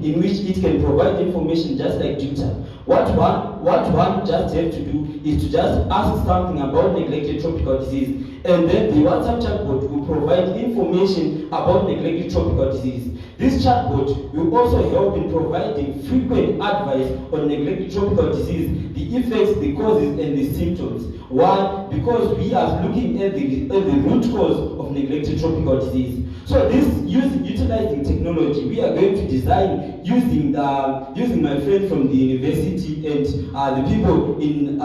in which it can provide information just like Twitter. What one just have to do is to just ask something about neglected tropical disease, and then the WhatsApp chatbot will provide information about neglected tropical disease. This chatbot will also help in providing frequent advice on neglected tropical disease, the effects, the causes, and the symptoms. Why? Because we are looking at the root cause of neglected tropical disease. So utilizing technology, we are going to design using my friend from the university and the people in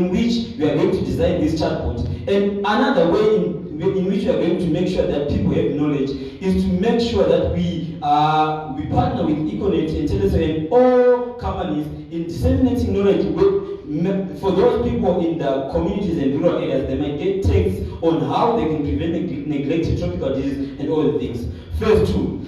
which we are going to design this chatbot. And another way in which we are going to make sure that people have knowledge is to make sure that we partner with Econet and Teleso and all companies in disseminating knowledge for those people in the communities and rural areas. They might get texts on how they can prevent neglected tropical disease and all the things. First two,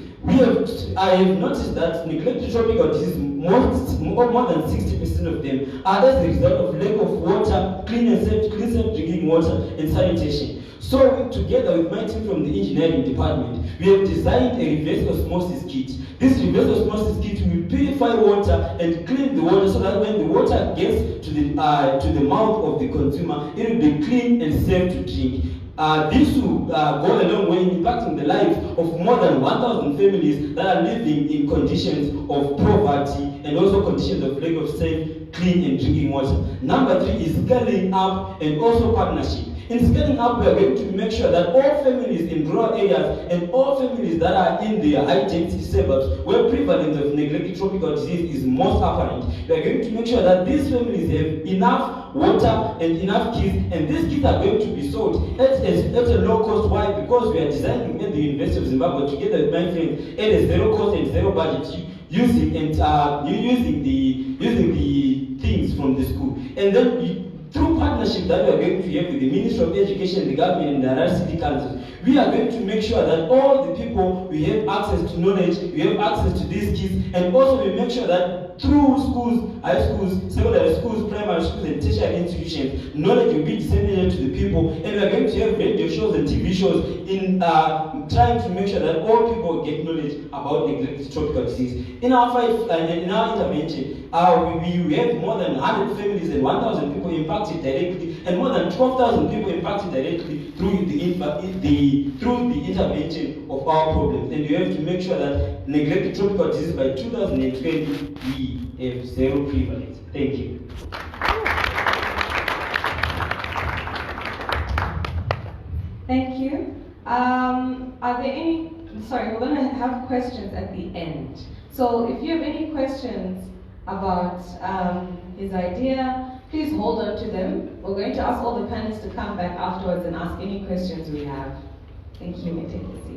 I have noticed that neglected tropical disease, more than 60% of them are as a result of lack of water, clean and safe drinking water, and sanitation. So together with my team from the engineering department, we have designed a reverse osmosis kit. This reverse osmosis kit will purify water and clean the water so that when the water gets to the mouth of the consumer, it will be clean and safe to drink. This will go a long way in impacting the lives of more than 1,000 families that are living in conditions of poverty and also conditions of lack of safe, clean and drinking water. Number three is scaling up and also partnership. In scaling up, we are going to make sure that all families in rural areas and all families that are in the high-density suburbs where prevalence of neglected tropical disease is most apparent, we are going to make sure that these families have enough water and enough kits, and these kits are going to be sold at a low cost. Why? Because we are designing at the University of Zimbabwe together with my friends at a zero cost and zero budget using the things from the school. And then through partnership that we are going to have with the Ministry of Education, the government, and the Harare City Council, we are going to make sure that all the people, we have access to knowledge, we have access to these kids, and also we make sure that through schools, high schools, secondary schools, primary schools, and tertiary institutions, knowledge will be disseminated to the people, and we are going to have radio shows and TV shows in trying to make sure that all people get knowledge about neglected tropical disease. In our intervention, we have more than 100 families and 1,000 people impacted directly, and more than 12,000 people impacted directly through the intervention of our problems. And we have to make sure that neglected tropical disease by 2020 we have zero prevalence. Thank you. Thank you. Are there any? Sorry, we're going to have questions at the end. So if you have any questions about his idea, please hold on to them. We're going to ask all the panelists to come back afterwards and ask any questions we have. Thank you. You may take a seat.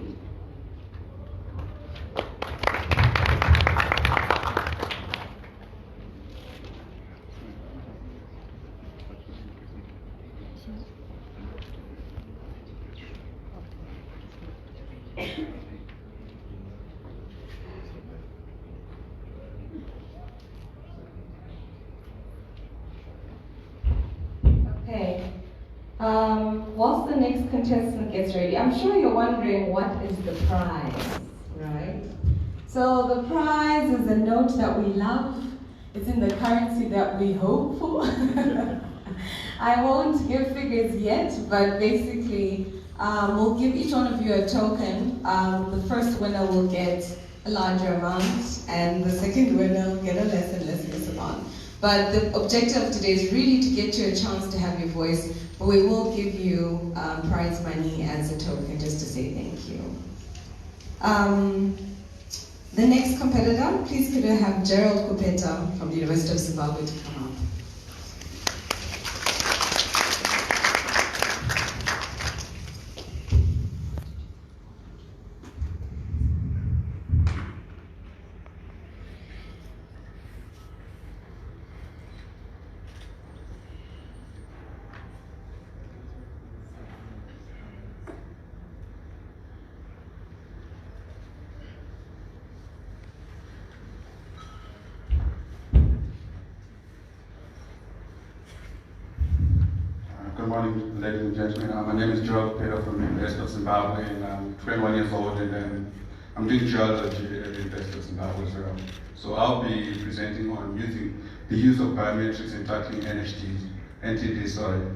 Whilst the next contestant gets ready, I'm sure you're wondering what is the prize, right? So the prize is a note that we love. It's in the currency that we hope for. I won't give figures yet, but basically we'll give each one of you a token. The first winner will get a larger amount, and the second winner will get a less and less amount. But the objective of today is really to get you a chance to have your voice, but we will give you prize money as a token just to say thank you. The next competitor, please could I have Gerald Kupeta from the University of Zimbabwe to come up. Good morning, ladies and gentlemen. My name is Gerald Kupeta from the University of Zimbabwe, and I'm 21 years old, and I'm doing geology at the University of Zimbabwe as well. So I'll be presenting on using the use of biometrics in tackling NTDs, sorry.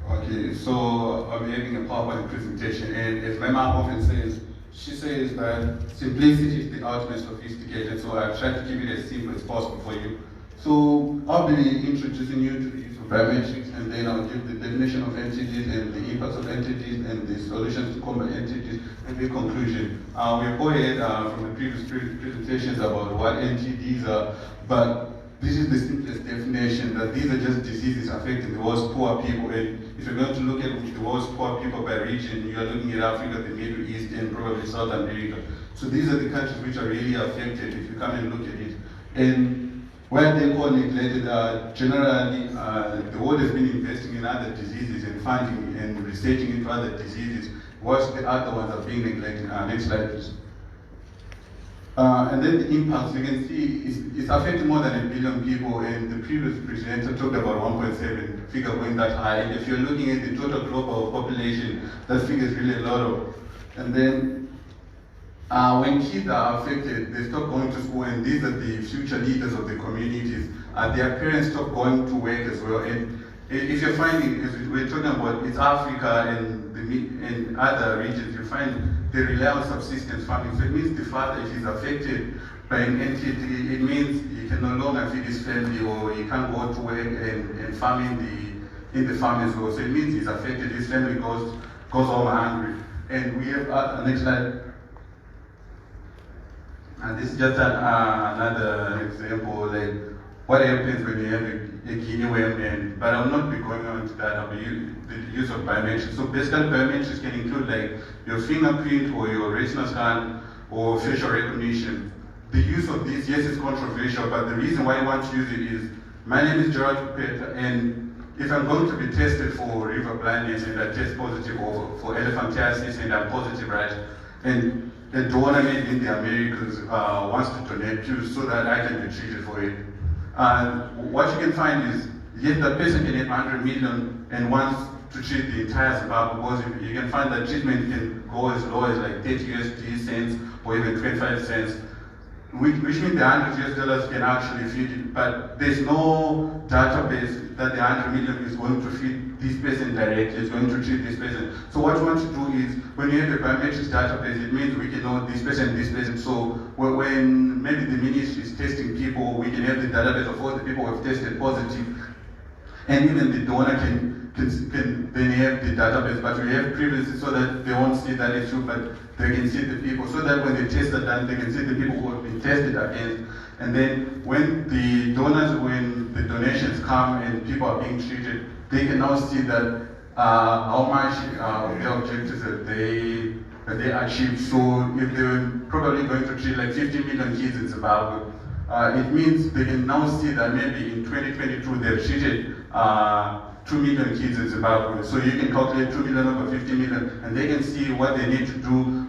Okay, so I'll be having a PowerPoint presentation, and as my mom often says, she says that simplicity is the ultimate sophisticated, so I've tried to keep it as simple as possible for you. So I'll be introducing you to the use of biometrics, and then I'll give the definition of NTDs and the impacts of NTDs and the solutions to combat NTDs, and the conclusion. We've go ahead from the previous presentations about what NTDs are, but this is the simplest definition, that these are just diseases affecting the world's poor people. And if you're going to look at the world's poor people by region, you are looking at Africa, the Middle East, and probably South America. So these are the countries which are really affected if you come and look at it. And where they call neglected, generally the world has been investing in other diseases and funding and researching into other diseases, whilst the other ones are being neglected. Next slide, please. And then the impacts, you can see, it's affecting more than 1 billion people, and the previous presenter talked about 1.7 figure going that high. And if you're looking at the total global population, that figure is really a lot of. And then when kids are affected, they stop going to school, and these are the future leaders of the communities. Their parents stop going to work as well. And if you're finding, as we're talking about, it's Africa and other regions, you find they rely on subsistence farming. So it means the father, if he's affected by an NTD, it means he can no longer feed his family, or he can't go to work and farm in the farm as well. So it means he's affected, his family goes home hungry. And we have next slide. And this is just another example, like what happens when you have a guinea worm, but I'll not be going on to that. I'll be the use of biometrics. So basically biometrics can include like your fingerprint or your retina scan or facial recognition. The use of this, yes, it's controversial, but the reason why I want to use it is, my name is George Peter, and if I'm going to be tested for river blindness and I test positive, or for elephantiasis and I'm positive, right? And the donor maybe in the Americas wants to donate to so that I can be treated for it. What you can find is, yes, that person can have 100 million and wants to treat the entire Zimbabwe, because you can find that treatment can go as low as like 30 USD cents or even 25 cents, which means the $100 can actually feed it, but there's no database that the 100 million is going to feed this person directly, it's going to treat this person. So what we want to do is, when you have a biometrics database, it means we can know this person. So when maybe the ministry is testing people, we can have the database of all the people who have tested positive, and even the donor can then have the database, but we have privacy so that they won't see that issue, but they can see the people, so that when the tests are done, they can see the people who have been tested against. And then when the donations come and people are being treated, they can now see that how much of their objectives that they achieved. So if they were probably going to treat like 50 million kids in Zimbabwe, it means they can now see that maybe in 2022 they've treated 2 million kids in Zimbabwe. So you can calculate 2 million over 50 million, and they can see what they need to do.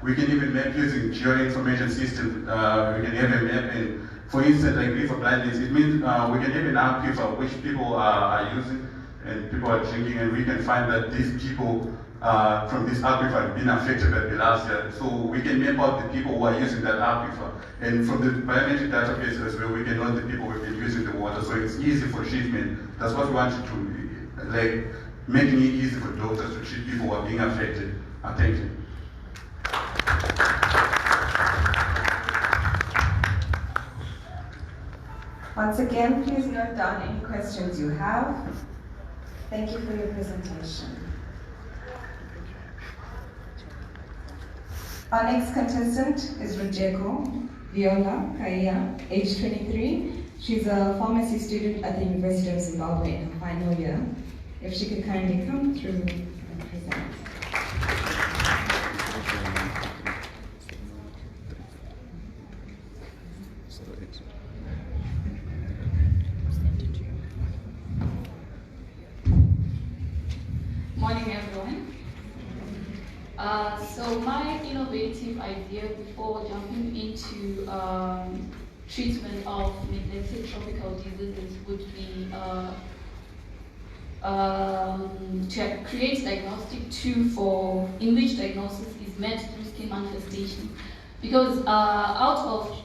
We can even map using geo-information systems. We can have a map, and for instance, like river blindness, it means we can have an aquifer which people are using and people are drinking, and we can find that these people from this aquifer have been affected by bilharzia. So we can map out the people who are using that aquifer. And from the biometric database as well, we can know the people who have been using the water. So it's easy for treatment. That's what we want to do, like making it easy for doctors to treat people who are being affected. Thank you. Once again, please note down any questions you have. Thank you for your presentation. Our next contestant is Rojeko Viola Kaya, age 23. She's a pharmacy student at the University of Zimbabwe in her final year. If she could kindly come through and present. Morning, everyone. So my innovative idea before jumping into treatment of neglected tropical diseases would be to create diagnostic tool in which diagnosis is met through skin manifestation, because out of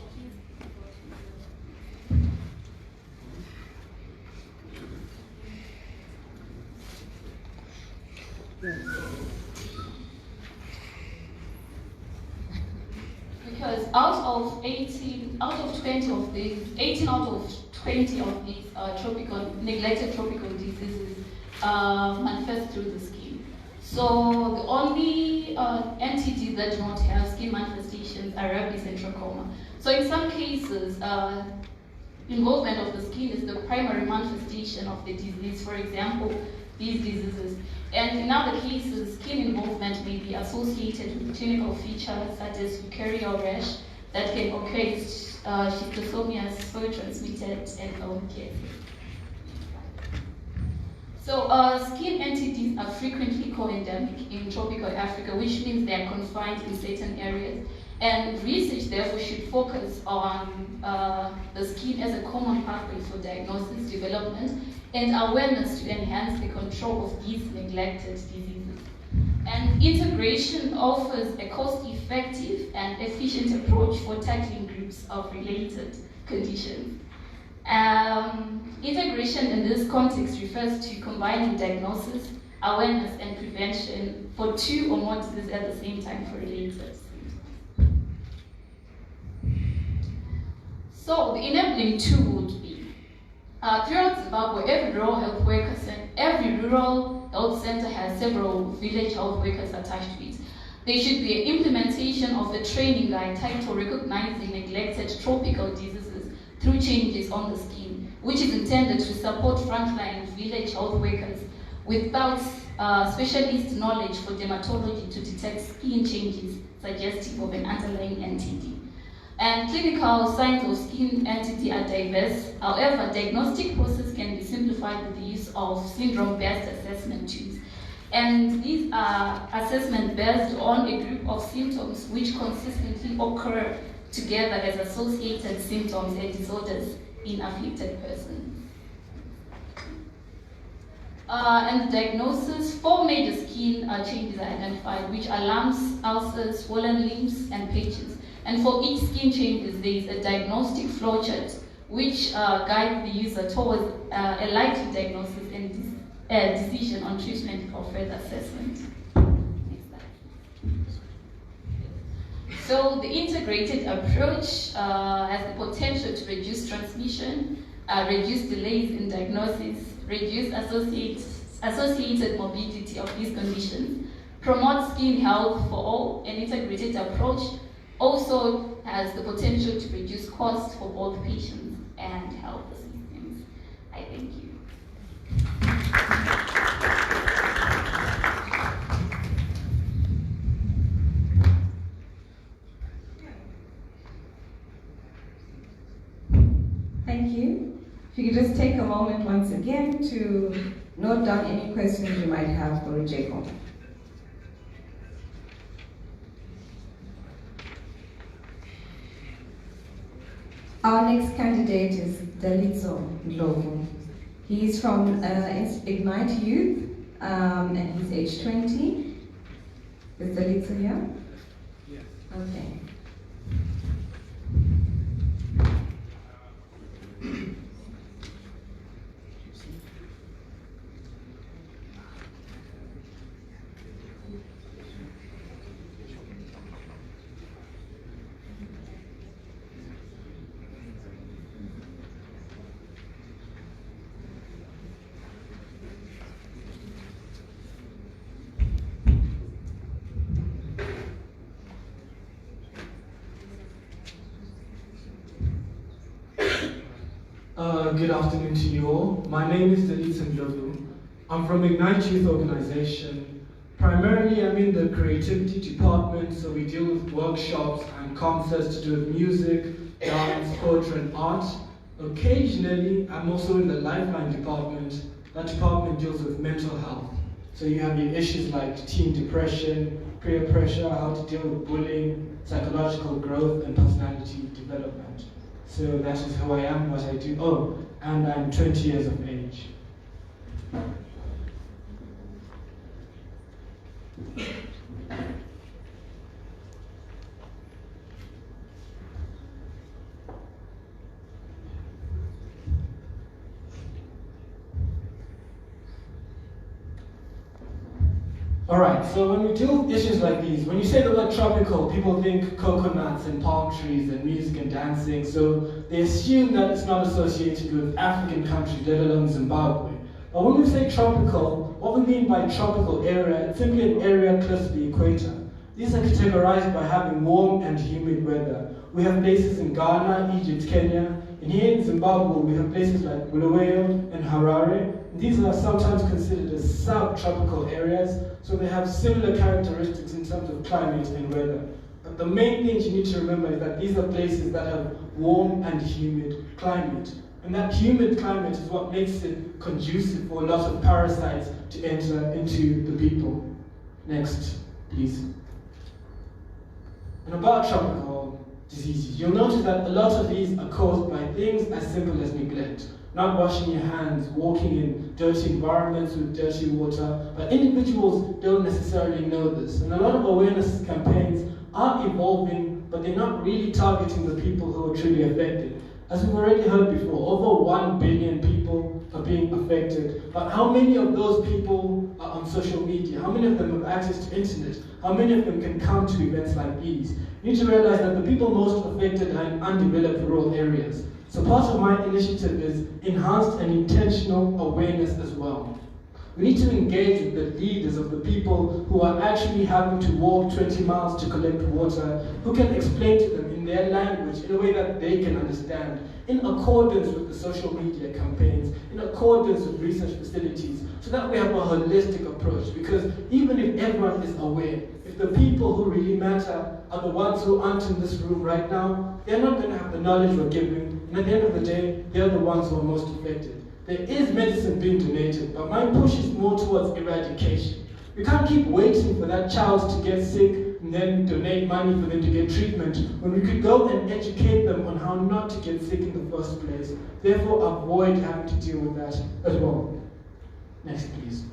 Because out of 18 out of 20 of these, 18 out of 20 of these neglected tropical diseases manifest through the skin. So the only NTDs that do not have skin manifestations are rabies and trachoma. So in some cases, involvement of the skin is the primary manifestation of the disease. For example, these diseases. And in other cases, skin involvement may be associated with clinical features such as eukaryotic rash that can occur in schistosomias, soil transmitted, and LMKs. So skin entities are frequently co-endemic in tropical Africa, which means they are confined in certain areas. And research therefore should focus on the skin as a common pathway for diagnosis, development, and awareness to enhance the control of these neglected diseases. And integration offers a cost-effective and efficient approach for tackling groups of related conditions. Integration in this context refers to combining diagnosis, awareness, and prevention for two or more diseases at the same time for related. So the enabling tool would be throughout Zimbabwe, every rural health center has several village health workers attached to it. There should be an implementation of a training guide titled Recognizing Neglected Tropical Diseases Through Changes on the Skin, which is intended to support frontline village health workers without specialist knowledge for dermatology to detect skin changes suggestive of an underlying NTD. And clinical signs of skin entity are diverse. However, diagnostic process can be simplified with the use of syndrome-based assessment tools. And these are assessments based on a group of symptoms which consistently occur together as associated symptoms and disorders in afflicted persons. And the diagnosis, 4 major skin changes are identified, which are lumps, ulcers, swollen limbs, and patches. And for each skin changes, there is a diagnostic flowchart which guides the user towards a likely diagnosis and decision on treatment or further assessment. Next slide. So the integrated approach has the potential to reduce transmission, reduce delays in diagnosis, reduce associated morbidity of these conditions, promote skin health for all. An integrated approach also has the potential to reduce costs for both patients and health systems. I thank you. Thank you. If you could just take a moment once again to note down any questions you might have for Jacob. Our next candidate is Ndowa. He is from Ignite Youth, and he's age 20. Is Dalitso here? Yes. Okay. Good afternoon to you all. My name is Ndowa. I'm from Ignite Youth Organization. Primarily, I'm in the creativity department, so we deal with workshops and concerts to do with music, dance, poetry, and art. Occasionally, I'm also in the Lifeline department. That department deals with mental health. So you have your issues like teen depression, peer pressure, how to deal with bullying, psychological growth, and personality development. So that is who I am, what I do. Oh, and I'm 20 years of age. Alright, so when we deal with issues like these, when you say the word tropical, people think coconuts and palm trees and music and dancing, so they assume that it's not associated with African countries, let alone Zimbabwe. But when we say tropical, what we mean by tropical area, it's simply an area close to the equator. These are categorized by having warm and humid weather. We have places in Ghana, Egypt, Kenya, and here in Zimbabwe we have places like Bulawayo and Harare. These are sometimes considered as subtropical areas, so they have similar characteristics in terms of climate and weather. But the main things you need to remember is that these are places that have warm and humid climate. And that humid climate is what makes it conducive for a lot of parasites to enter into the people. Next, please. And about tropical diseases, you'll notice that a lot of these are caused by things as simple as neglect. Not washing your hands, walking in dirty environments with dirty water, but individuals don't necessarily know this. And a lot of awareness campaigns are evolving, but they're not really targeting the people who are truly affected. As we've already heard before, over 1 billion people are being affected. But how many of those people are on social media? How many of them have access to internet? How many of them can come to events like these? You need to realize that the people most affected are in undeveloped rural areas. So part of my initiative is enhanced and intentional awareness as well. We need to engage with the leaders of the people who are actually having to walk 20 miles to collect water, who can explain to them in their language in a way that they can understand, in accordance with the social media campaigns, in accordance with research facilities, so that we have a holistic approach. Because even if everyone is aware, if the people who really matter are the ones who aren't in this room right now, they're not going to have the knowledge we're giving, and at the end of the day, they're the ones who are most affected. There is medicine being donated, but my push is more towards eradication. We can't keep waiting for that child to get sick and then donate money for them to get treatment, when we could go and educate them on how not to get sick in the first place. Therefore, avoid having to deal with that as well. Next, please.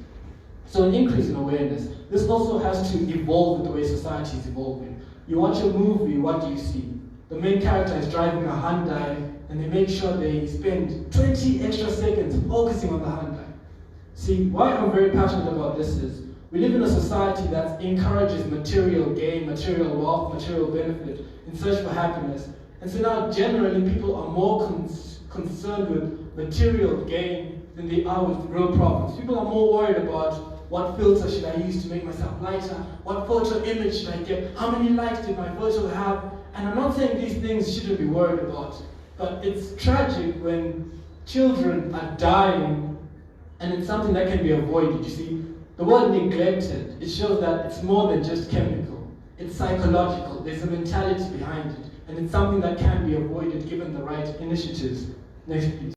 So an increase in awareness. This also has to evolve with the way society is evolving. You watch a movie, what do you see? The main character is driving a Hyundai, and they make sure they spend 20 extra seconds focusing on the Hyundai. See, why I'm very passionate about this is, we live in a society that encourages material gain, material wealth, material benefit in search for happiness. And so now generally people are more concerned with material gain than they are with real problems. People are more worried about what filter should I use to make myself lighter, what photo image should I get, how many likes did my photo have. And I'm not saying these things shouldn't be worried about, but it's tragic when children are dying and it's something that can be avoided. You see, the word neglected, it shows that it's more than just chemical. It's psychological. There's a mentality behind it. And it's something that can be avoided given the right initiatives. Next, please.